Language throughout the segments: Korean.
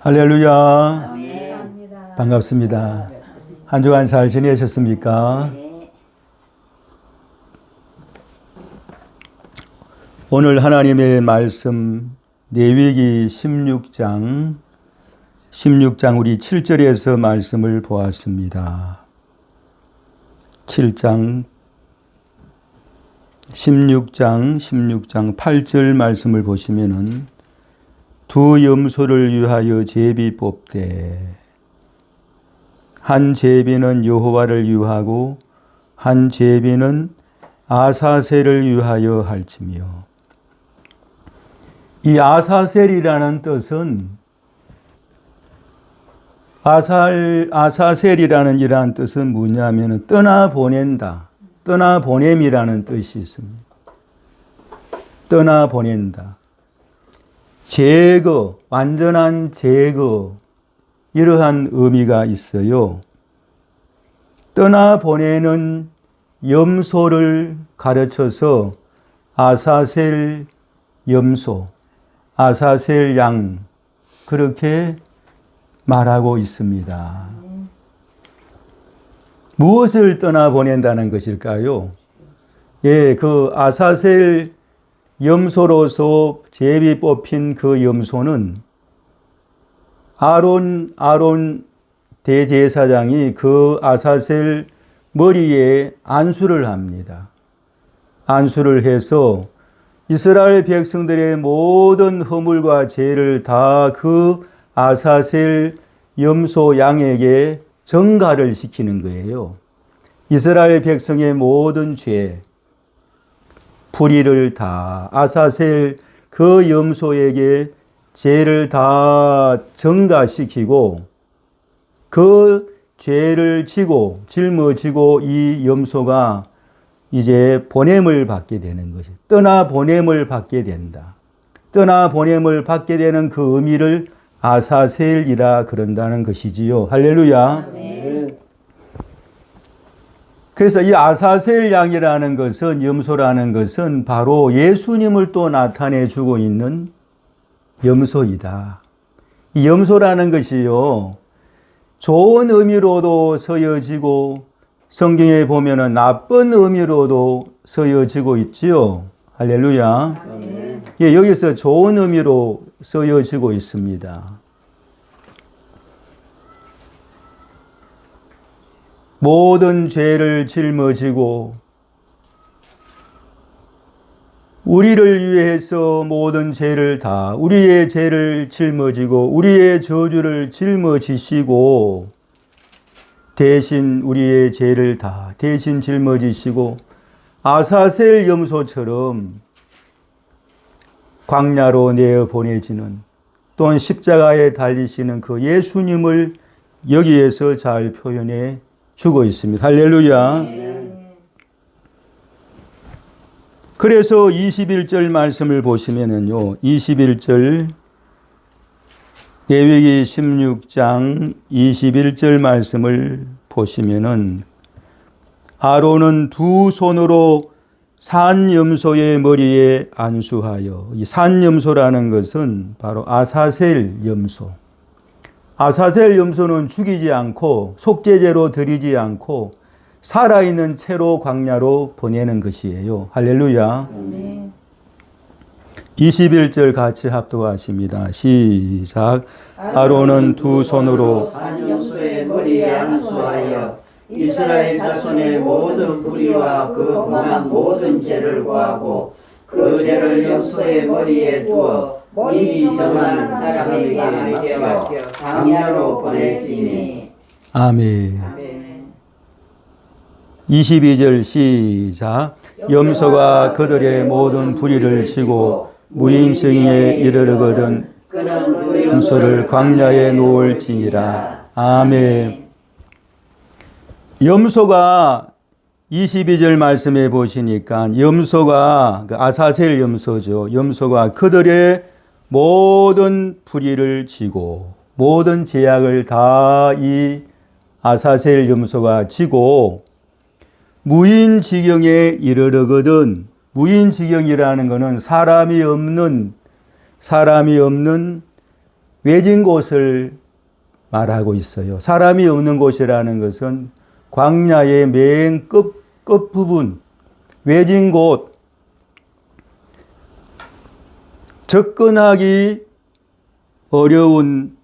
할렐루야. 네. 반갑습니다. 한 주간 잘 지내셨습니까? 네. 오늘 하나님의 말씀 레위기 16장 우리 7절에서 말씀을 보았습니다. 16장 8절 말씀을 보시면은 두 염소를 위하여 제비 뽑되 한 제비는 여호와를 위하고 한 제비는 아사셀을 위하여 할지며. 이 아사셀이라는 뜻은 아사셀이라는 이러한 뜻은 뭐냐면 떠나보낸다, 떠나보냄이라는 뜻이 있습니다. 떠나보낸다, 제거, 완전한 제거, 이러한 의미가 있어요. 떠나보내는 염소를 가르쳐서 아사셀 염소, 아사셀 양, 그렇게 말하고 있습니다. 무엇을 떠나보낸다는 것일까요? 예, 그 아사셀 염소로서 제비 뽑힌 그 염소는 아론 대제사장이 그 아사셀 머리에 안수를 합니다. 안수를 해서 이스라엘 백성들의 모든 허물과 죄를 다 그 아사셀 염소 양에게 전가를 시키는 거예요. 이스라엘 백성의 모든 죄, 불의를 다 아사셀 그 염소에게 죄를 다 전가시키고 그 죄를 짊어지고 이 염소가 이제 보냄을 받게 되는 것이, 떠나보냄을 받게 된다. 떠나보냄을 받게 되는 그 의미를 아사셀이라 그런다는 것이지요. 할렐루야. 네. 그래서 이 아사셀 양이라는 것은, 염소라는 것은 바로 예수님을 또 나타내 주고 있는 염소이다. 이 염소라는 것이요, 좋은 의미로도 쓰여지고 성경에 보면은 나쁜 의미로도 쓰여지고 있지요. 할렐루야. 네. 예, 여기서 좋은 의미로 쓰여지고 있습니다. 모든 죄를 짊어지고 우리를 위해서 모든 죄를 다, 우리의 죄를 짊어지고 우리의 저주를 짊어지시고 대신 우리의 죄를 다 대신 짊어지시고 아사셀 염소처럼 광야로 내어 보내지는, 또는 십자가에 달리시는 그 예수님을 여기에서 잘 표현해 주고 있습니다. 할렐루야. 네. 그래서 21절 말씀을 보시면은요, 21절 레위기 16장 21절 말씀을 보시면은 아론은 두 손으로 산염소의 머리에 안수하여, 이 산염소라는 것은 바로 아사셀 염소. 아사셀 염소는 죽이지 않고 속죄제로 드리지 않고 살아있는 채로 광야로 보내는 것이에요. 할렐루야. 네. 21절 같이 합독하십니다. 시작. 아론은 두 손으로 산염소의 머리에 안수하여 이스라엘 자손의 모든 불의와 그 범한 모든 죄를 고하고 그 죄를 염소의 머리에 두어 미리 정한 사람에게 맡겨 광야로 보낼지니. 아멘. 아멘. 22절 시작. 염소가 그들의 모든 불의를 지고 무인승에 이르르거든 그는 그 염소를 광야에 놓을지니라. 아멘. 염소가 22절 말씀해 보시니까 염소가 그 아사셀 염소죠. 염소가 그들의 모든 불의를 지고 모든 죄악을 다 이 아사셀 염소가 지고 무인지경에 이르르거든. 무인지경이라는 것은 사람이 없는 외진 곳을 말하고 있어요. 사람이 없는 곳이라는 것은 광야의 맨 끝부분, 외진 곳, 접근하기 어려운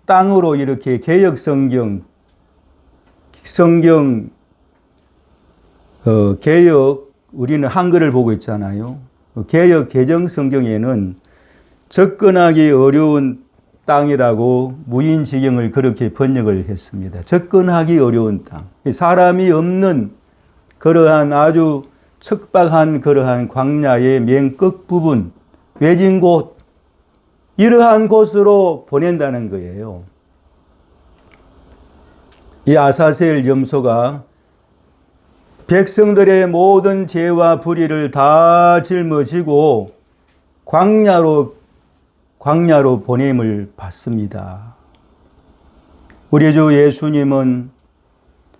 땅으로 이렇게 개역 성경 개역, 우리는 한글을 보고 있잖아요. 개역 개정 성경에는 접근하기 어려운 땅이라고 무인지경을 그렇게 번역을 했습니다. 접근하기 어려운 땅. 사람이 없는 그러한 아주 척박한 그러한 광야의 맨 끝부분, 외진 곳, 이러한 곳으로 보낸다는 거예요. 이 아사셀 염소가 백성들의 모든 죄와 불의를 다 짊어지고 광야로 보냄을 받습니다. 우리 주 예수님은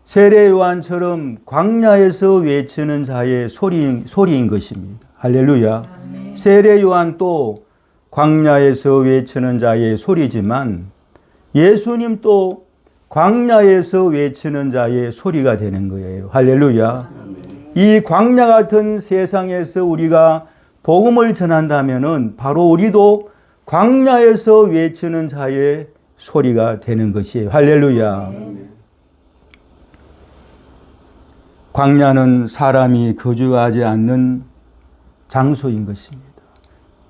세례 요한처럼 광야에서 외치는 자의 소리인 것입니다. 할렐루야. 세례 요한도 광야에서 외치는 자의 소리지만 예수님도 광야에서 외치는 자의 소리가 되는 거예요. 할렐루야. 이 광야 같은 세상에서 우리가 복음을 전한다면은 바로 우리도 광야에서 외치는 자의 소리가 되는 것이에요. 할렐루야. 광야는 사람이 거주하지 않는 장소인 것입니다.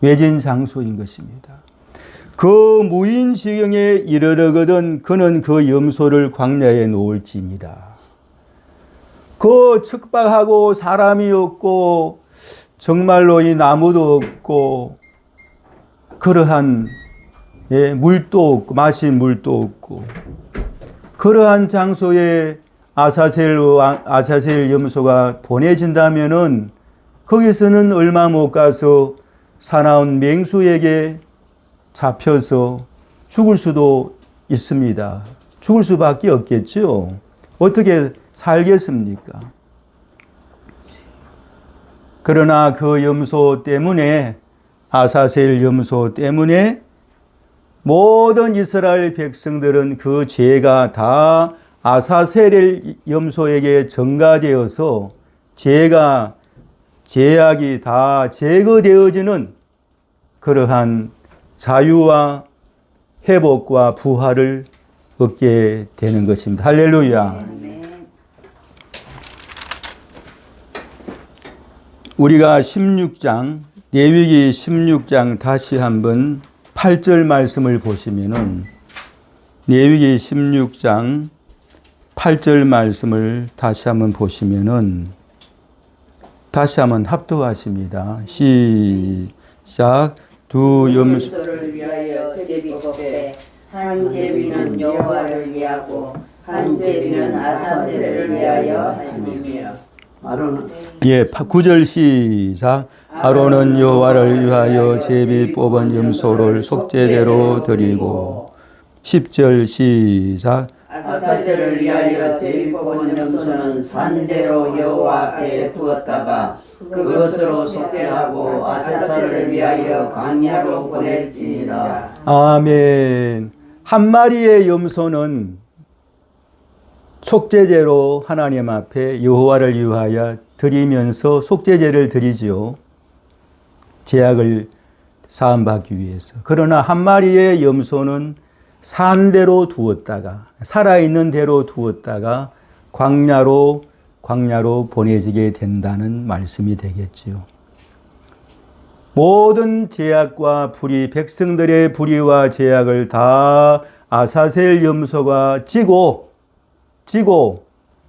외진 장소인 것입니다. 그 무인지경에 이르르거든 그는 그 염소를 광야에 놓을지니라. 그 척박하고 사람이 없고 정말로 이 나무도 없고 그러한 물도 없고 마실 물도 없고 그러한 장소에 아사셀 염소가 보내진다면은 거기서는 얼마 못 가서 사나운 맹수에게 잡혀서 죽을 수도 있습니다. 죽을 수밖에 없겠죠. 어떻게 살겠습니까? 그러나 그 염소 때문에, 아사셀 염소 때문에 모든 이스라엘 백성들은 그 죄가 다 아사셀 염소에게 전가되어서 죄악이 다 제거되어지는 그러한 자유와 회복과 부활을 얻게 되는 것입니다. 할렐루야. 우리가 16장, 레위기 16장 다시 한번 8절 말씀을 보시면은, 레위기 16장 8절 말씀을 다시 한번 보시면은, 다시 한번 합독하십니다. 시작. 두 염소를 위하여 제비법에 한 제비는 여호와를 위하고 한 제비는 아사셀을 위하여 하심이며. 아론은 9절 시작. 아론은 여호와를 위하여 제비 뽑은 염소를 속죄제로 드리고. 10절 시작. 아사셀을 위하여 제비 뽑은 염소는 산대로 여호와 앞에 두었다가 그것으로 속죄하고 아사셀을 위하여 광야로 보낼지니라. 아멘. 한 마리의 염소는 속죄제로 하나님 앞에 여호와를 위하여 드리면서 속죄제를 드리지요. 죄악을 사함받기 위해서. 그러나 한 마리의 염소는 산대로 두었다가, 살아있는 대로 두었다가 광야로 보내지게 된다는 말씀이 되겠지요. 모든 죄악과 불의, 백성들의 불의와 죄악을 다 아사셀 염소가 지고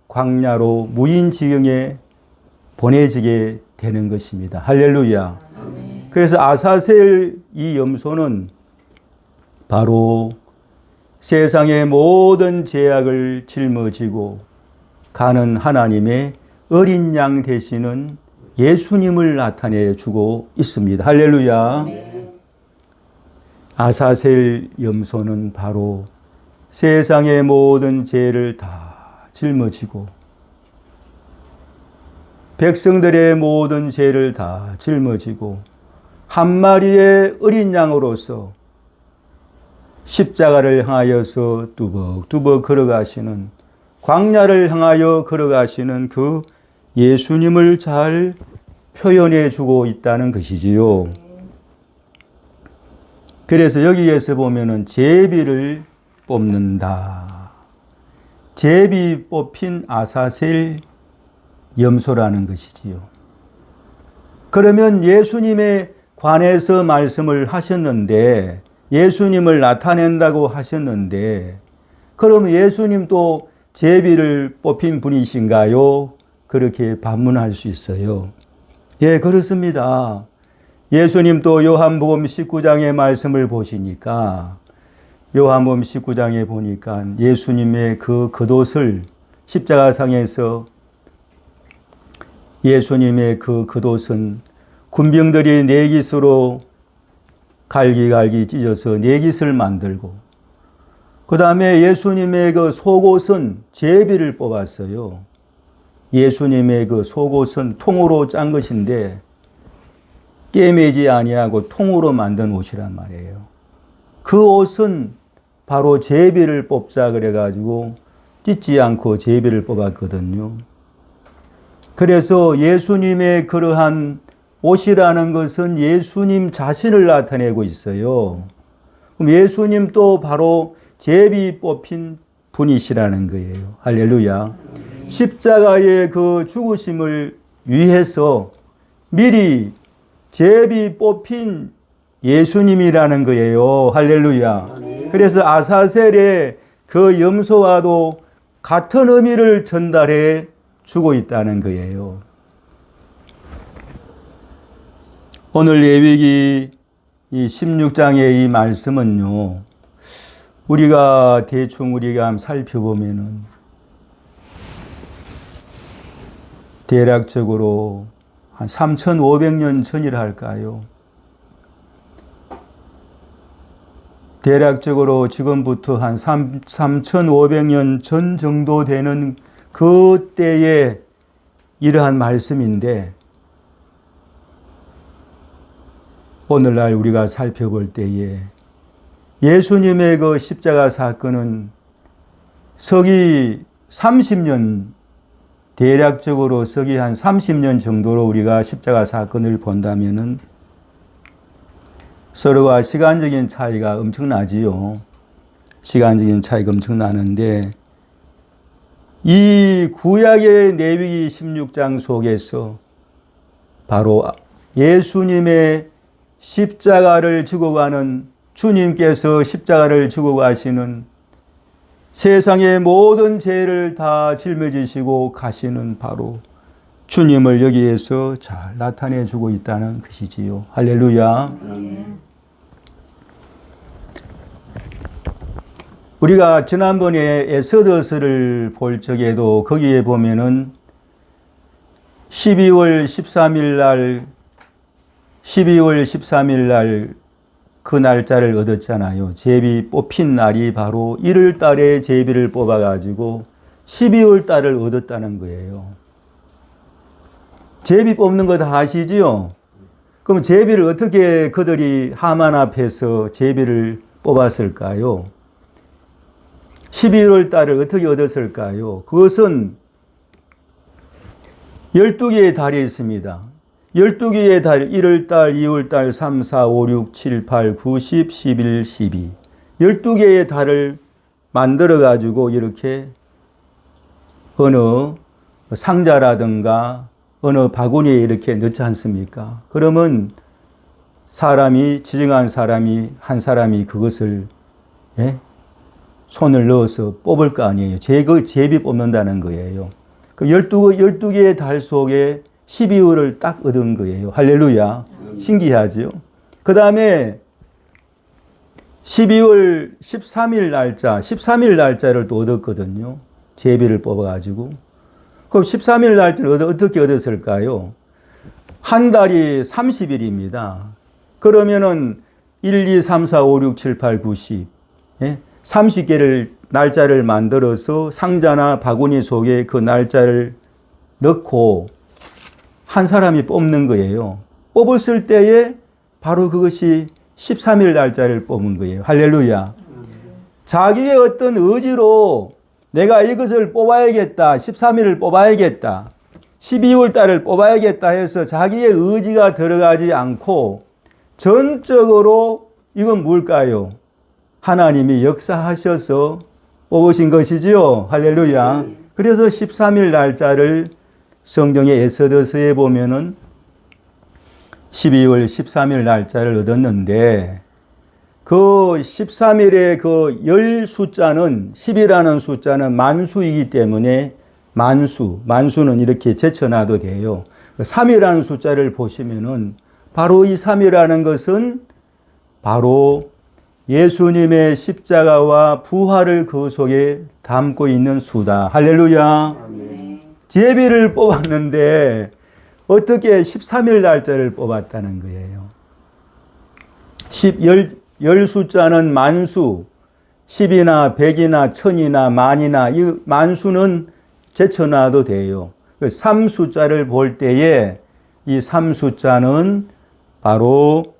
광야로 무인지경에 보내지게 되는 것입니다. 할렐루야. 아멘. 그래서 아사셀 이 염소는 바로 세상의 모든 죄악을 짊어지고 가는 하나님의 어린 양 되시는 예수님을 나타내 주고 있습니다. 할렐루야. 네. 아사셀 염소는 바로 세상의 모든 죄를 다 짊어지고 백성들의 모든 죄를 다 짊어지고 한 마리의 어린 양으로서 십자가를 향하여서 뚜벅뚜벅 걸어가시는, 광야를 향하여 걸어가시는 그 예수님을 잘 표현해 주고 있다는 것이지요. 그래서 여기에서 보면은 제비를 뽑는다. 제비 뽑힌 아사셀 염소라는 것이지요. 그러면 예수님에 관해서 말씀을 하셨는데, 예수님을 나타낸다고 하셨는데, 그러면 예수님도 제비를 뽑힌 분이신가요? 그렇게 반문할 수 있어요. 예, 그렇습니다. 예수님도 요한복음 19장의 말씀을 보시니까, 요한복음 19장에 보니까 예수님의 그 겉옷을, 십자가상에서 예수님의 그 겉옷은 군병들이 내깃으로 갈기갈기 찢어서 내깃을 만들고, 그 다음에 예수님의 그 속옷은 제비를 뽑았어요. 예수님의 그 속옷은 통으로 짠 것인데 꿰매지 아니하고 통으로 만든 옷이란 말이에요. 그 옷은 바로 제비를 뽑자 그래가지고 찢지 않고 제비를 뽑았거든요. 그래서 예수님의 그러한 옷이라는 것은 예수님 자신을 나타내고 있어요. 그럼 예수님도 바로 제비 뽑힌 분이시라는 거예요. 할렐루야. 십자가의 그 죽으심을 위해서 미리 제비 뽑힌 예수님이라는 거예요. 할렐루야. 그래서 아사셀의 그 염소와도 같은 의미를 전달해 주고 있다는 거예요. 오늘 레위기 이 16장의 이 말씀은요, 우리가 대충 한번 살펴보면은 대략적으로 한 3,500년 전이라 할까요? 대략적으로 지금부터 한 3,500년 전 정도 되는 그 때에 이러한 말씀인데, 오늘날 우리가 살펴볼 때에 예수님의 그 십자가 사건은 서기 30년, 대략적으로 서기 한 30년 정도로 우리가 십자가 사건을 본다면은 서로가 시간적인 차이가 엄청나지요. 시간적인 차이가 엄청나는데, 이 구약의 레위기 16장 속에서 바로 예수님의 십자가를 지고 가는, 주님께서 십자가를 지고 가시는, 세상의 모든 죄를 다 짊어지시고 가시는 바로 주님을 여기에서 잘 나타내 주고 있다는 것이지요. 할렐루야. 우리가 지난번에 에스더서를 볼 적에도 거기에 보면은 12월 13일 날 그 날짜를 얻었잖아요. 제비 뽑힌 날이 바로 1월 달에 제비를 뽑아가지고 12월 달을 얻었다는 거예요. 제비 뽑는 거 다 아시지요? 그럼 제비를 어떻게 그들이 하만 앞에서 제비를 뽑았을까요? 12월 달을 어떻게 얻었을까요? 그것은 12개의 달이 있습니다. 12개의 달, 1월달, 2월달, 3, 4, 5, 6, 7, 8, 9, 10, 11, 12. 12개의 달을 만들어가지고 이렇게 어느 상자라든가 어느 바구니에 이렇게 넣지 않습니까? 그러면 사람이, 지정한 사람이, 한 사람이 그것을, 손을 넣어서 뽑을 거 아니에요. 제비 뽑는다는 거예요. 그 12개의 달 속에 12월을 딱 얻은 거예요. 할렐루야. 신기하죠? 그 다음에 12월 13일 날짜를 또 얻었거든요. 제비를 뽑아가지고. 그럼 13일 날짜를 어떻게 얻었을까요? 한 달이 30일입니다. 그러면은 1, 2, 3, 4, 5, 6, 7, 8, 9, 10. 30개를 날짜를 만들어서 상자나 바구니 속에 그 날짜를 넣고 한 사람이 뽑는 거예요. 뽑았을 때에 바로 그것이 13일 날짜를 뽑은 거예요. 할렐루야. 자기의 어떤 의지로 내가 이것을 뽑아야겠다, 13일을 뽑아야겠다, 12월 달을 뽑아야겠다 해서 자기의 의지가 들어가지 않고 전적으로 이건 뭘까요? 하나님이 역사하셔서 뽑으신 것이지요. 할렐루야. 그래서 13일 날짜를 성경의 에스더서에 보면은 12월 13일 날짜를 얻었는데 그 13일의 그 열 숫자는 10이라는 숫자는 만수이기 때문에 만수는 이렇게 제쳐놔도 돼요. 3이라는 숫자를 보시면은 바로 이 3이라는 것은 바로 예수님의 십자가와 부활을 그 속에 담고 있는 수다. 할렐루야. 제비를 뽑았는데 어떻게 13일 날짜를 뽑았다는 거예요. 열 숫자는 만수, 10이나 100이나 1000이나 만이나 이 만수는 제쳐놔도 돼요. 3 숫자를 볼 때에 이 3 숫자는 바로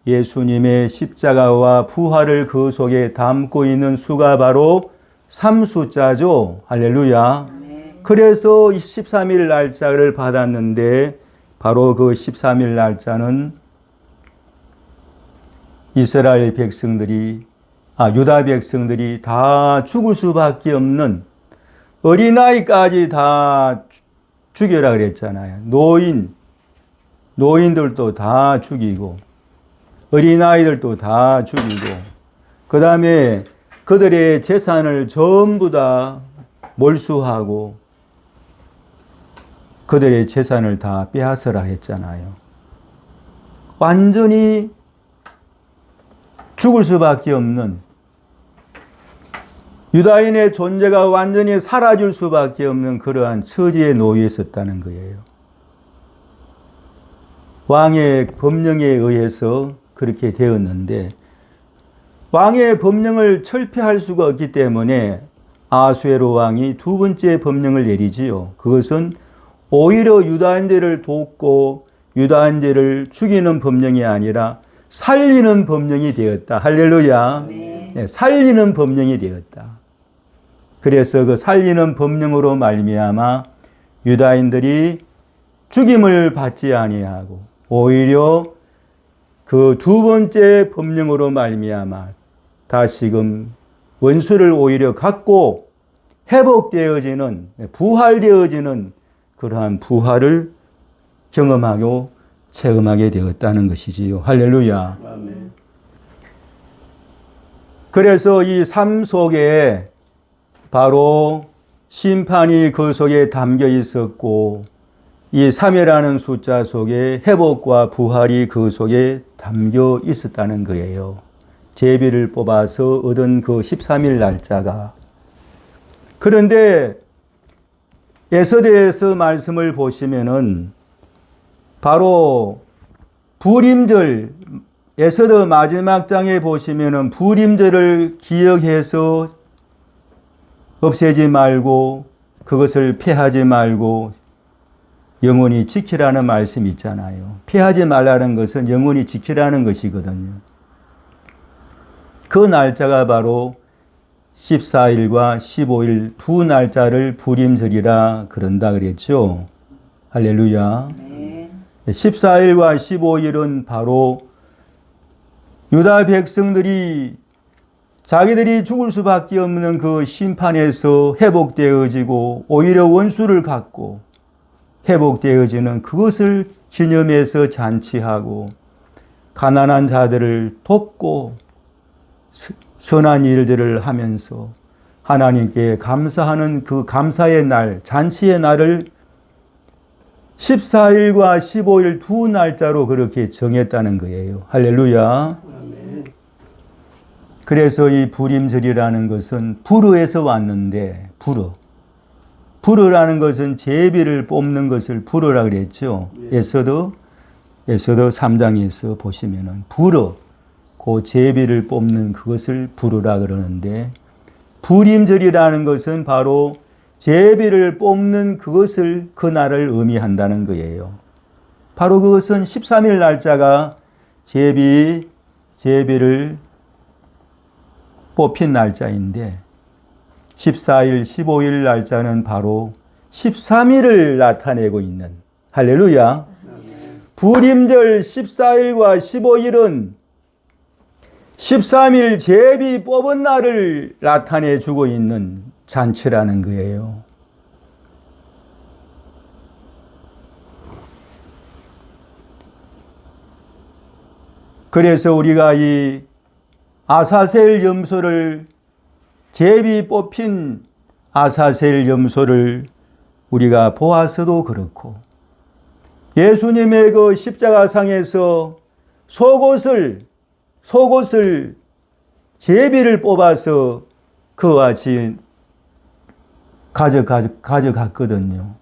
예수님의 십자가와 부활을 그 속에 담고 있는 수가 바로 3 숫자죠. 할렐루야. 그래서 13일 날짜를 받았는데 바로 그 13일 날짜는 이스라엘 백성들이 유다 백성들이 다 죽을 수밖에 없는 어린아이까지 다 죽여라 그랬잖아요. 노인들도 다 죽이고 어린아이들도 다 죽이고 그 다음에 그들의 재산을 전부 다 몰수하고 그들의 재산을 다 빼앗으라 했잖아요. 완전히 죽을 수밖에 없는 유다인의 존재가 완전히 사라질 수밖에 없는 그러한 처지에 놓여 있었다는 거예요. 왕의 법령에 의해서 그렇게 되었는데 왕의 법령을 철폐할 수가 없기 때문에 아수에로 왕이 두 번째 법령을 내리지요. 그것은 오히려 유다인들을 돕고 유다인들을 죽이는 법령이 아니라 살리는 법령이 되었다. 할렐루야. 네, 살리는 법령이 되었다. 그래서 그 살리는 법령으로 말미암아 유다인들이 죽임을 받지 아니하고 오히려 그 두 번째 법령으로 말미암아 다시금 원수를 오히려 갖고 회복되어지는 부활되어지는 그러한 부활을 경험하고 체험하게 되었다는 것이지요. 할렐루야. 아멘. 그래서 이 삶 속에 바로 심판이 그 속에 담겨 있었고 이 3이라는 숫자 속에 회복과 부활이 그 속에 담겨 있었다는 거예요. 제비를 뽑아서 얻은 그 13일 날짜가. 그런데 에스더에서 말씀을 보시면은 바로 부림절, 에스더 마지막 장에 보시면은 부림절을 기억해서 없애지 말고 그것을 폐하지 말고 영원히 지키라는 말씀이 있잖아요. 폐하지 말라는 것은 영원히 지키라는 것이거든요. 그 날짜가 바로 14일과 15일 두 날짜를 부림절이라 그런다 그랬죠. 할렐루야. 14일과 15일은 바로 유다 백성들이 자기들이 죽을 수밖에 없는 그 심판에서 회복되어지고 오히려 원수를 갖고 회복되어지는 그것을 기념해서 잔치하고 가난한 자들을 돕고 선한 일들을 하면서 하나님께 감사하는 그 감사의 날, 잔치의 날을 14일과 15일 두 날짜로 그렇게 정했다는 거예요. 할렐루야. 그래서 이 부림절이라는 것은 불어에서 왔는데 불어라는 것은 제비를 뽑는 것을 불어라 그랬죠. 에스더 3장에서 보시면은 불어, 그 제비를 뽑는 그것을 불어라 그러는데 부림절이라는 것은 바로 제비를 뽑는 그것을 그날을 의미한다는 거예요. 바로 그것은 13일 날짜가 제비를 뽑힌 날짜인데 14일, 15일 날짜는 바로 13일을 나타내고 있는 할렐루야. 부림절 14일과 15일은 13일 제비 뽑은 날을 나타내 주고 있는 잔치라는 거예요. 그래서 우리가 이 아사셀 염소를 제비 뽑힌 아사셀 염소를 우리가 보아서도 그렇고 예수님의 그 십자가상에서 속옷을 제비를 뽑아서 그와 같이 가져갔거든요.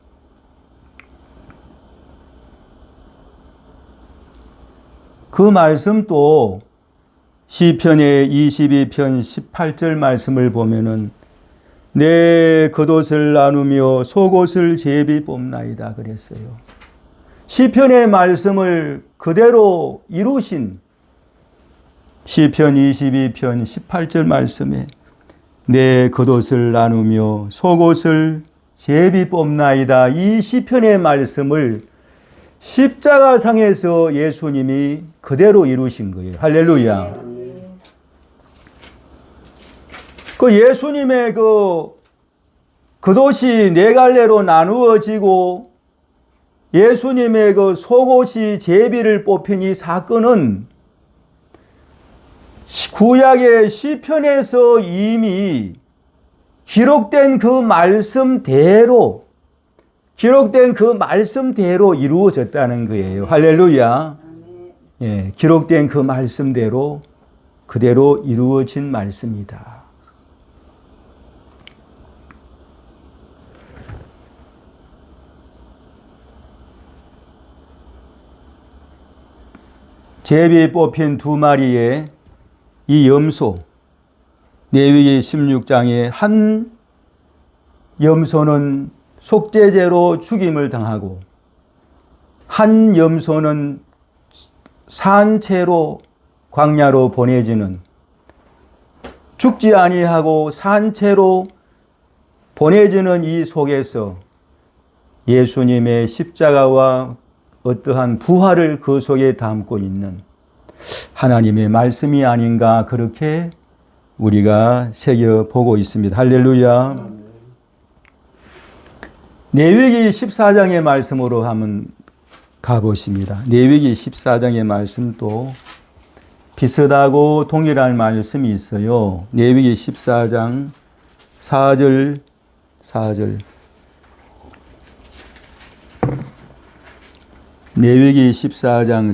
그 말씀도 시편의 22편 18절 말씀을 보면은 내 겉옷을 나누며 속옷을 제비 뽑나이다 그랬어요. 시편의 말씀을 그대로 이루신 시편 22편 18절 말씀에 내 겉옷을 나누며 속옷을 제비 뽑나이다. 이 시편의 말씀을 십자가상에서 예수님이 그대로 이루신 거예요. 할렐루야. 그 예수님의 그 겉옷이 네 갈래로 나누어지고 예수님의 그 속옷이 제비를 뽑힌 이 사건은 구약의 시편에서 이미 기록된 그 말씀대로 이루어졌다는 거예요. 할렐루야. 예, 기록된 그 말씀대로 그대로 이루어진 말씀이다. 제비에 뽑힌 두 마리의 이 염소, 레위기 16장에 한 염소는 속죄제로 죽임을 당하고 한 염소는 산채로 광야로 보내지는 죽지 아니하고 산채로 보내지는 이 속에서 예수님의 십자가와 어떠한 부활을 그 속에 담고 있는 하나님의 말씀이 아닌가 그렇게 우리가 새겨보고 있습니다. 할렐루야. 레위기 14장의 말씀으로 한번 가보십니다. 레위기 14장의 말씀도 비슷하고 동일한 말씀이 있어요. 레위기 14장 4절 레위기 14장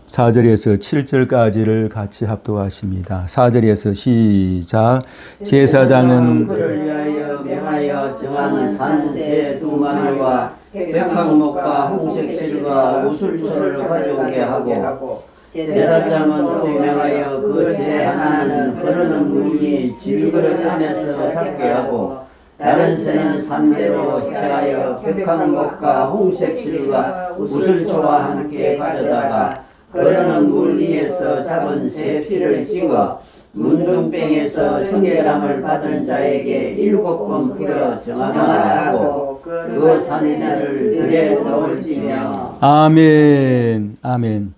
4절에서 7절까지를 같이 합독하십니다. 4절에서 시작. 제사장은 그를 위하여 명하여 정한 산새 두 마리와 백항목과 홍색실과 우슬초를 가져오게 하고 제사장은 또 명하여 그 새 하나는 흐르는 물이 질그릇 안에서 잡게 하고 다른 새는 산대로 해하여 백항목과 홍색실과 우슬초와 함께 가져다가 흐르는 물 위에서 잡은 새 피를 찍어 문둥병에서 청결함을 받은 자에게 7번 뿌려 정하라고 그 산새를 들에 넣을지며. 아멘. 아멘.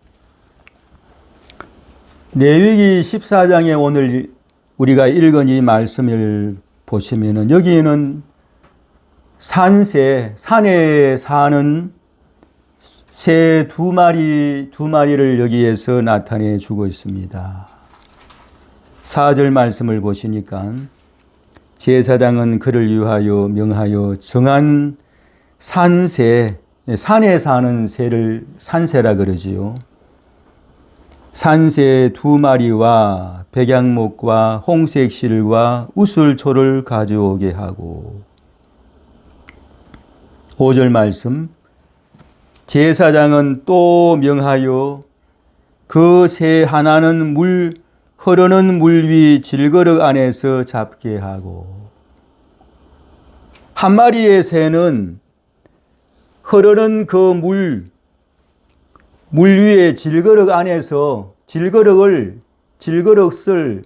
레위기 14장에 오늘 우리가 읽은 이 말씀을 보시면은 여기는 산에 사는 새 두 마리를 여기에서 나타내 주고 있습니다. 4절 말씀을 보시니까 제사장은 그를 위하여 명하여 정한 산새, 산에 사는 새를 산새라 그러지요. 산새 두 마리와 백양목과 홍색실과 우슬초를 가져오게 하고 5절 말씀 제사장은 또 명하여 그 새 하나는 흐르는 물 위 질거릇 안에서 잡게 하고 한 마리의 새는 흐르는 그 물 위에 질거릇 안에서 질거릇을 질그릇을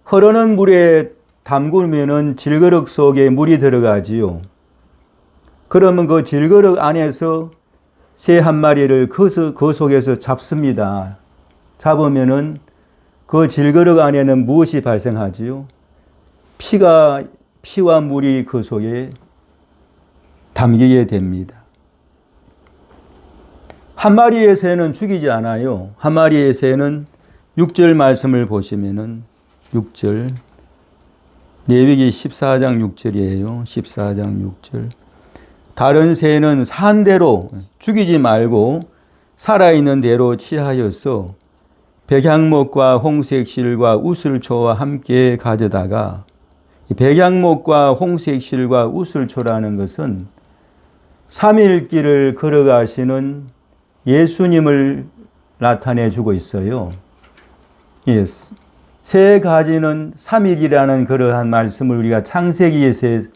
흐르는 물에 담그면은 질그릇 속에 물이 들어가지요. 그러면 그 질그릇 안에서 새 한 마리를 그 속에서 잡습니다. 잡으면은 그 질그릇 안에는 무엇이 발생하지요? 피와 물이 그 속에 담기게 됩니다. 한 마리의 새는 죽이지 않아요. 한 마리의 새는 6절 말씀을 보시면은 6절 레위기 14장 6절이에요. 14장 6절. 다른 새는 산 대로 죽이지 말고 살아있는 대로 취하여서 백향목과 홍색실과 우슬초와 함께 가져다가, 백향목과 홍색실과 우슬초라는 것은 3일 길을 걸어가시는 예수님을 나타내 주고 있어요. 예, 세 가지는 3일이라는 그러한 말씀을 우리가 창세기에서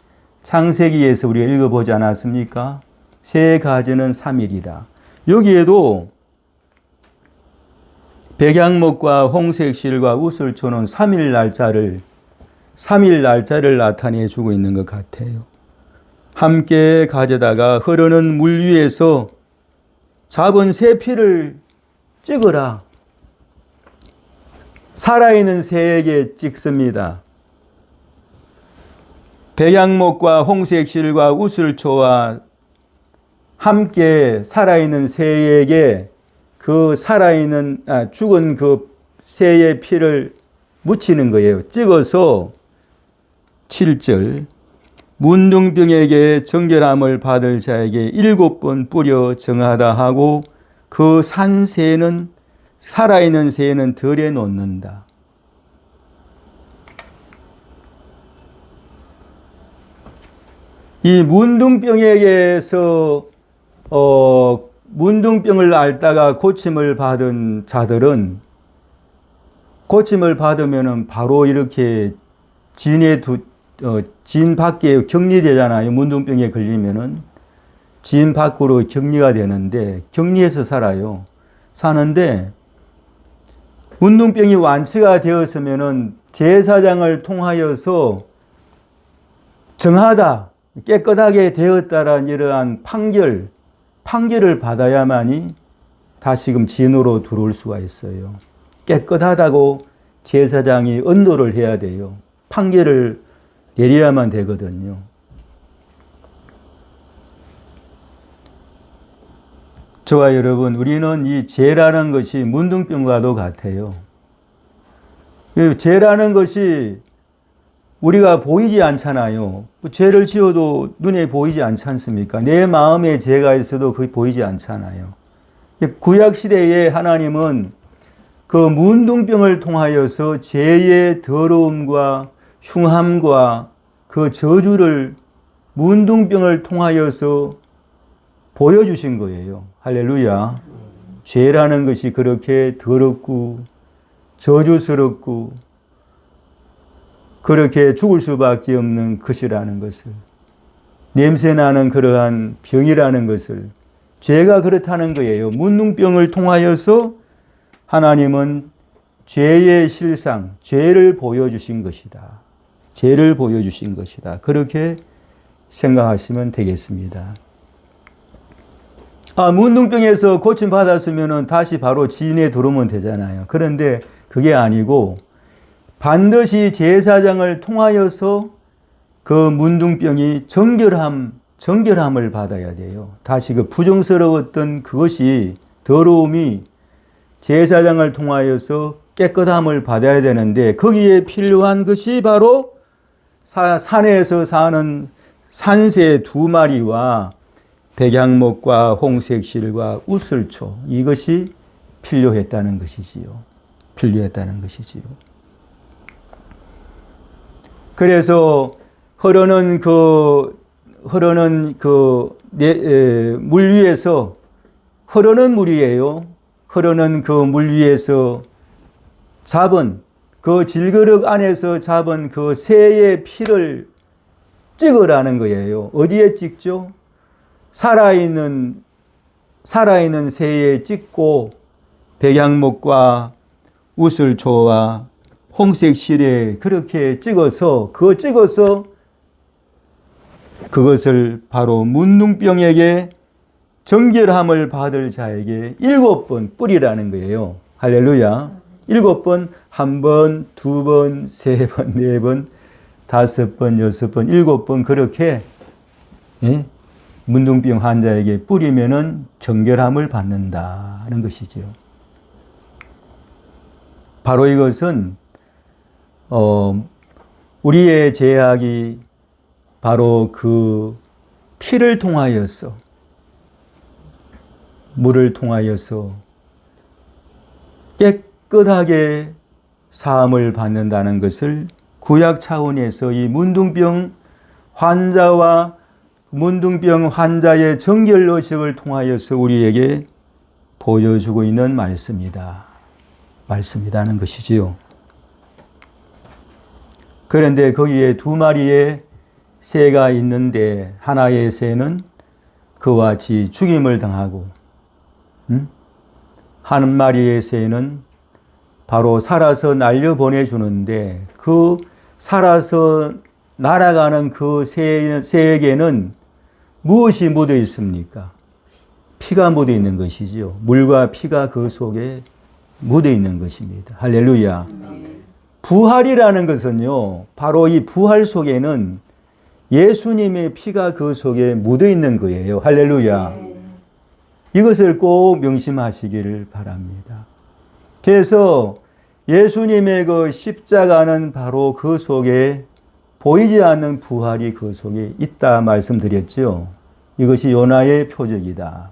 우리가 읽어보지 않았습니까? 세 가지는 3일이다. 여기에도 백향목과 홍색실과 우슬초는 3일 날짜를 나타내 주고 있는 것 같아요. 함께 가져다가 흐르는 물 위에서 잡은 새 피를 찍으라. 살아있는 새에게 찍습니다. 백향목과 홍색실과 우슬초와 함께 살아있는 새에게 그 죽은 그 새의 피를 묻히는 거예요. 찍어서 7절 문둥병에게 정결함을 받을 자에게 7번 뿌려 정하다 하고 그 산 새는 살아있는 새는 덜에 놓는다. 이 문둥병에게서 문둥병을 앓다가 고침을 받은 자들은 고침을 받으면은 바로 이렇게 진 밖에 격리되잖아요. 문둥병에 걸리면은 진 밖으로 격리가 되는데 격리해서 살아요. 사는데 문둥병이 완치가 되었으면은 제사장을 통하여서 정하다, 깨끗하게 되었다라는 이러한 판결을 받아야만이 다시금 진으로 들어올 수가 있어요. 깨끗하다고 제사장이 언도를 해야 돼요. 판결을 내려야만 되거든요. 저와 여러분, 우리는 이 죄라는 것이 문둥병과도 같아요. 죄라는 것이 우리가 보이지 않잖아요. 죄를 지어도 눈에 보이지 않지 않습니까? 내 마음에 죄가 있어도 그게 보이지 않잖아요. 구약시대에 하나님은 그 문둥병을 통하여서 죄의 더러움과 흉함과 그 저주를 문둥병을 통하여서 보여주신 거예요. 할렐루야. 죄라는 것이 그렇게 더럽고 저주스럽고 그렇게 죽을 수밖에 없는 것이라는 것을, 냄새나는 그러한 병이라는 것을, 죄가 그렇다는 거예요. 문둥병을 통하여서 하나님은 죄의 실상, 죄를 보여주신 것이다. 죄를 보여주신 것이다. 그렇게 생각하시면 되겠습니다. 문둥병에서 고침받았으면 다시 바로 진에 들어오면 되잖아요. 그런데 그게 아니고 반드시 제사장을 통하여서 그 문둥병이 정결함을 받아야 돼요. 다시 그 부정스러웠던 그것이, 더러움이 제사장을 통하여서 깨끗함을 받아야 되는데 거기에 필요한 것이 바로 산에서 사는 산새 2마리와 백향목과 홍색실과 우슬초, 이것이 필요했다는 것이지요. 그래서 흐르는 물 위에서, 흐르는 물이에요. 흐르는 그 물 위에서 잡은, 그 질그릇 안에서 잡은 그 새의 피를 찍으라는 거예요. 어디에 찍죠? 살아있는 새에 찍고 백향목과 우슬초와 홍색 실에 그렇게 찍어서 그것을 바로 문둥병에게 정결함을 받을 자에게 7번 뿌리라는 거예요. 할렐루야. 7번, 1번, 2번, 3번, 4번, 5번, 6번, 7번 그렇게 문둥병 환자에게 뿌리면은 정결함을 받는다는 것이죠. 바로 이것은 우리의 죄악이 바로 그 피를 통하여서 물을 통하여서 깨끗하게 사함을 받는다는 것을 구약 차원에서 이 문둥병 환자와 문둥병 환자의 정결 의식을 통하여서 우리에게 보여주고 있는 말씀이라는 것이지요. 그런데 거기에 2마리의 새가 있는데 하나의 새는 그와 같이 죽임을 당하고 한 마리의 새는 바로 살아서 날려보내주는데 그 살아서 날아가는 그 새에게는 무엇이 묻어 있습니까? 피가 묻어 있는 것이지요. 물과 피가 그 속에 묻어 있는 것입니다. 할렐루야. 부활이라는 것은요, 바로 이 부활 속에는 예수님의 피가 그 속에 묻어 있는 거예요. 할렐루야. 이것을 꼭 명심하시기를 바랍니다. 그래서 예수님의 그 십자가는 바로 그 속에 보이지 않는 부활이 그 속에 있다 말씀드렸죠. 이것이 요나의 표적이다.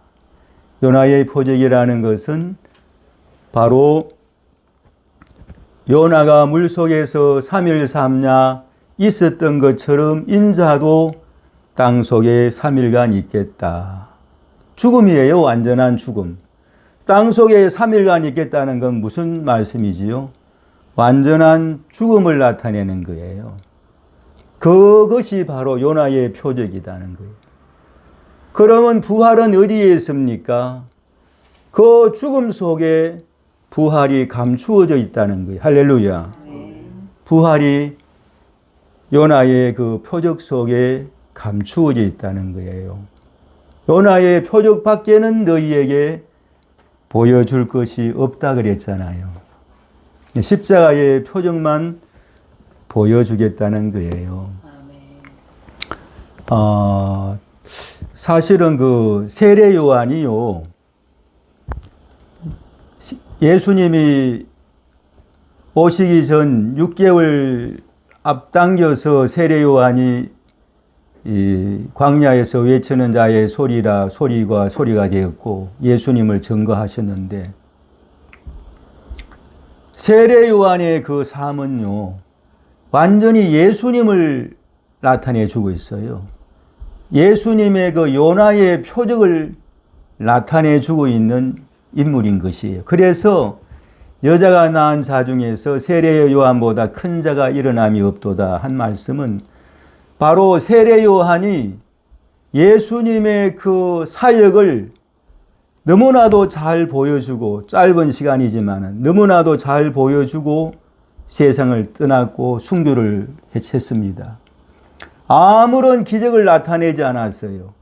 요나의 표적이라는 것은 바로 요나가 물속에서 3일 3야 있었던 것처럼 인자도 땅 속에 3일간 있겠다. 죽음이에요. 완전한 죽음. 땅 속에 3일간 있겠다는 건 무슨 말씀이지요? 완전한 죽음을 나타내는 거예요. 그것이 바로 요나의 표적이라는 거예요. 그러면 부활은 어디에 있습니까? 그 죽음 속에 부활이 감추어져 있다는 거예요. 할렐루야. 부활이 요나의 그 표적 속에 감추어져 있다는 거예요. 요나의 표적 밖에는 너희에게 보여줄 것이 없다 그랬잖아요. 십자가의 표적만 보여주겠다는 거예요. 사실은 그 세례 요한이요, 예수님이 오시기 전 6개월 앞당겨서 세례 요한이 이 광야에서 외치는 자의 소리라 소리가 되었고 예수님을 증거하셨는데, 세례 요한의 그 삶은요, 완전히 예수님을 나타내 주고 있어요. 예수님의 그 요나의 표적을 나타내 주고 있는 인물인 것이에요. 그래서 여자가 낳은 자 중에서 세례 요한보다 큰 자가 일어남이 없도다 한 말씀은 바로 세례 요한이 예수님의 그 사역을 너무나도 잘 보여주고, 짧은 시간이지만 너무나도 잘 보여주고 세상을 떠났고 순교를 했습니다. 아무런 기적을 나타내지 않았어요.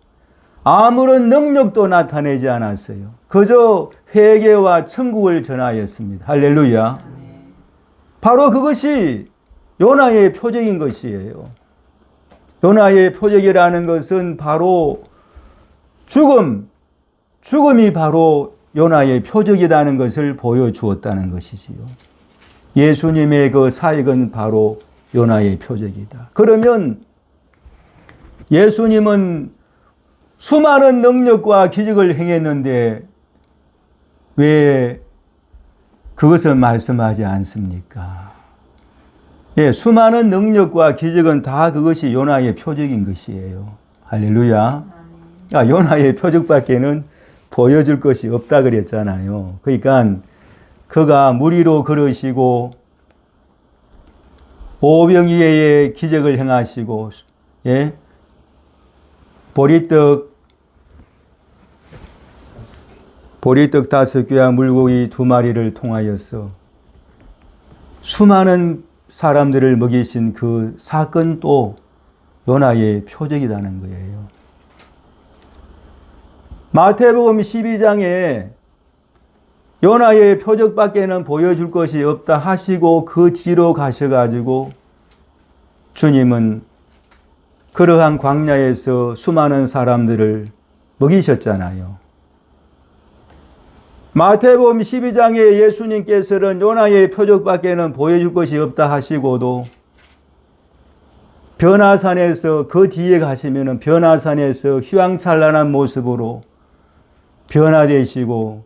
아무런 능력도 나타내지 않았어요. 그저 회개와 천국을 전하였습니다. 할렐루야. 바로 그것이 요나의 표적인 것이에요. 요나의 표적이라는 것은 바로 죽음이 바로 요나의 표적이라는 것을 보여주었다는 것이지요. 예수님의 그 사역은 바로 요나의 표적이다. 그러면 예수님은 수많은 능력과 기적을 행했는데 왜 그것을 말씀하지 않습니까? 예, 수많은 능력과 기적은 다 그것이 요나의 표적인 것이에요. 할렐루야. 요나의 표적밖에는 보여줄 것이 없다 그랬잖아요. 그러니까 그가 물 위로 걸으시고 오병이어의 기적을 행하시고, 예, 보리떡 5개와 물고기 2마리를 통하여서 수많은 사람들을 먹이신 그 사건도 요나의 표적이라는 거예요. 마태복음 12장에 요나의 표적밖에는 보여줄 것이 없다 하시고 그 뒤로 가셔가지고 주님은 그러한 광야에서 수많은 사람들을 먹이셨잖아요. 마태복음 12장에 예수님께서는 요나의 표적밖에는 보여줄 것이 없다 하시고도 변화산에서 그 뒤에 가시면은 변화산에서 휘황찬란한 모습으로 변화되시고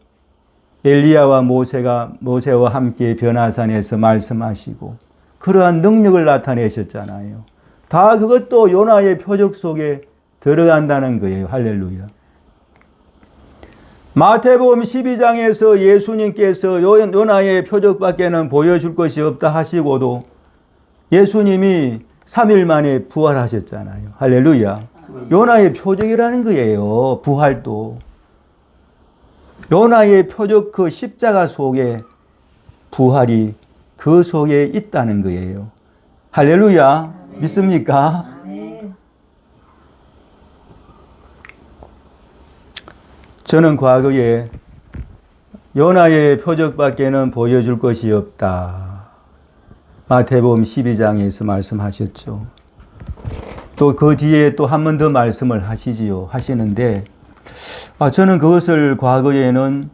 엘리야와 모세와 함께 변화산에서 말씀하시고 그러한 능력을 나타내셨잖아요. 다 그것도 요나의 표적 속에 들어간다는 거예요. 할렐루야. 마태복음 12장에서 예수님께서 요나의 표적밖에는 보여줄 것이 없다 하시고도 예수님이 3일 만에 부활하셨잖아요. 할렐루야. 요나의 표적이라는 거예요. 부활도. 요나의 표적 그 십자가 속에 부활이 그 속에 있다는 거예요. 할렐루야. 믿습니까? 저는 과거에 요나의 표적밖에는 보여줄 것이 없다. 마태복음 12장에서 말씀하셨죠. 또 그 뒤에 또 한 번 더 말씀을 하시는데 저는 그것을 과거에는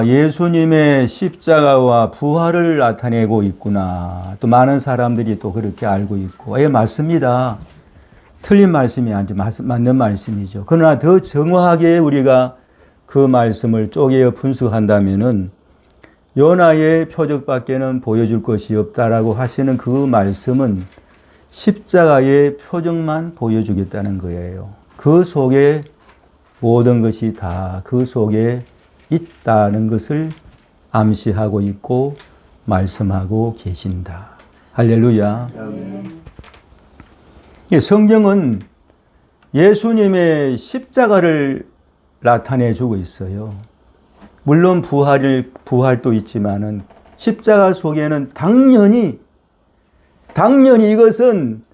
예수님의 십자가와 부활을 나타내고 있구나. 또 많은 사람들이 또 그렇게 알고 있고. 맞습니다. 틀린 말씀이 아니죠. 맞는 말씀이죠. 그러나 더 정확하게 우리가 그 말씀을 쪼개어 분석한다면은 요나의 표적밖에는 보여줄 것이 없다라고 하시는 그 말씀은 십자가의 표적만 보여주겠다는 거예요. 그 속에 모든 것이 다 그 속에 있다는 것을 암시하고 있고 말씀하고 계신다. 할렐루야. 성경은 예수님의 십자가를 나타내 주고 있어요. 물론 부활도 있지만은 십자가 속에는 당연히 이것은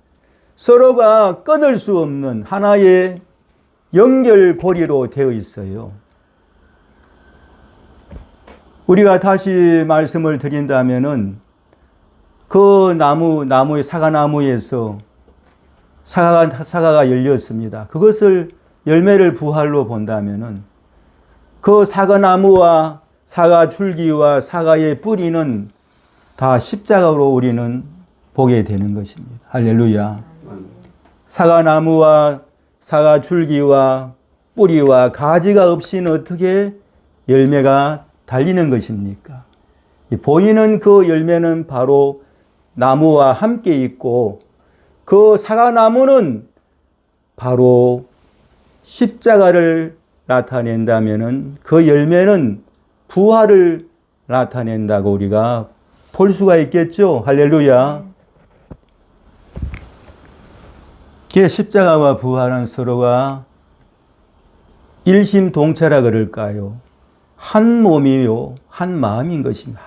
서로가 끊을 수 없는 하나의 연결고리로 되어 있어요. 우리가 다시 말씀을 드린다면은 그 나무의 사과나무에서 사과가 열렸습니다. 그것을 열매를 부활로 본다면은 그 사과나무와 사과 줄기와 사과의 뿌리는 다 십자가로 우리는 보게 되는 것입니다. 할렐루야. 사과나무와 사과 줄기와 뿌리와 가지가 없이는 어떻게 열매가 달리는 것입니까? 보이는 그 열매는 바로 나무와 함께 있고 그 사과나무는 바로 십자가를 나타낸다면은 그 열매는 부활을 나타낸다고 우리가 볼 수가 있겠죠. 할렐루야. 십자가와 부활은 서로가 일심동체라 그럴까요? 한 몸이요, 한 마음인 것입니다.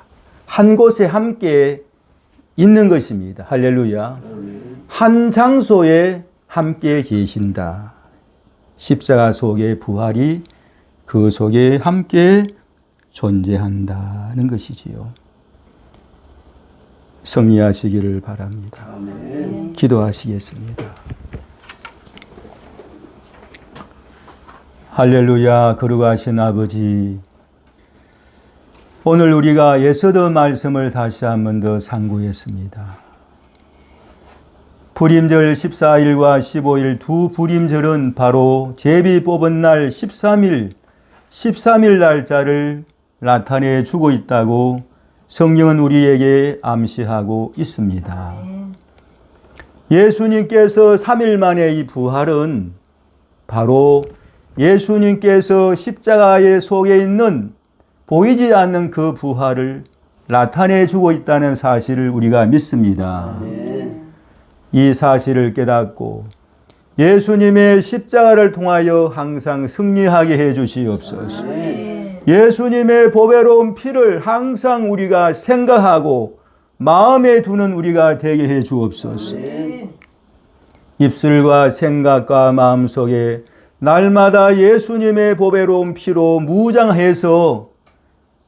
한 곳에 함께 있는 것입니다. 할렐루야. 한 장소에 함께 계신다. 십자가 속에 부활이 그 속에 함께 존재한다는 것이지요. 승리하시기를 바랍니다. 아멘. 기도하시겠습니다. 할렐루야. 거룩하신 아버지, 오늘 우리가 에스더 말씀을 다시 한 번 더 상고했습니다. 불임절 14일과 15일 두 불임절은 바로 제비 뽑은 날 13일 날짜를 나타내 주고 있다고 성경은 우리에게 암시하고 있습니다. 예수님께서 3일 만에 이 부활은 바로 예수님께서 십자가의 속에 있는 보이지 않는 그 부활을 나타내 주고 있다는 사실을 우리가 믿습니다. 이 사실을 깨닫고 예수님의 십자가를 통하여 항상 승리하게 해 주시옵소서. 예수님의 보배로운 피를 항상 우리가 생각하고 마음에 두는 우리가 되게 해 주옵소서. 입술과 생각과 마음속에 날마다 예수님의 보배로운 피로 무장해서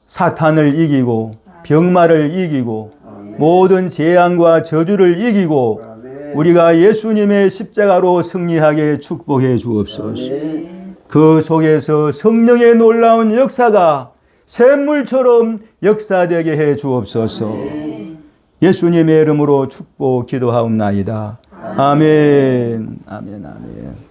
사탄을 이기고 병마를 이기고 모든 재앙과 저주를 이기고 우리가 예수님의 십자가로 승리하게 축복해 주옵소서. 그 속에서 성령의 놀라운 역사가 샘물처럼 역사되게 해 주옵소서. 예수님의 이름으로 축복 기도하옵나이다. 아멘. 아멘. 아멘.